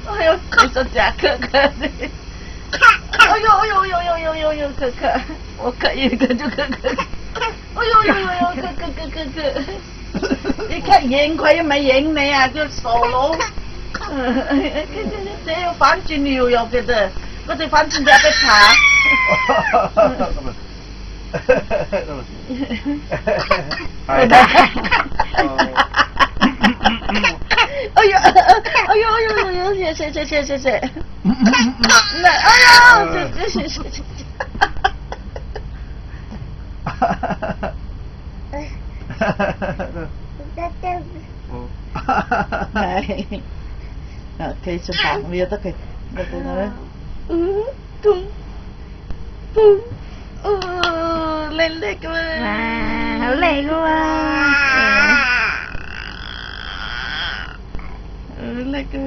哎呦，你说假可可的。哎呦哎呦呦呦呦呦呦，可可，我可以可就可可。哎呦呦呦呦，可，你看贏佢又咪贏你啊，叫傻佬。這要反轉尿又嘅啫，嗰隻反轉就俾爬。哎呀！哎呦哎呦，謝。哎呦，謝。係，可以食飯，我有得佢，叻㗎嘛，哇，好靚㗎喎，叻㗎嘛。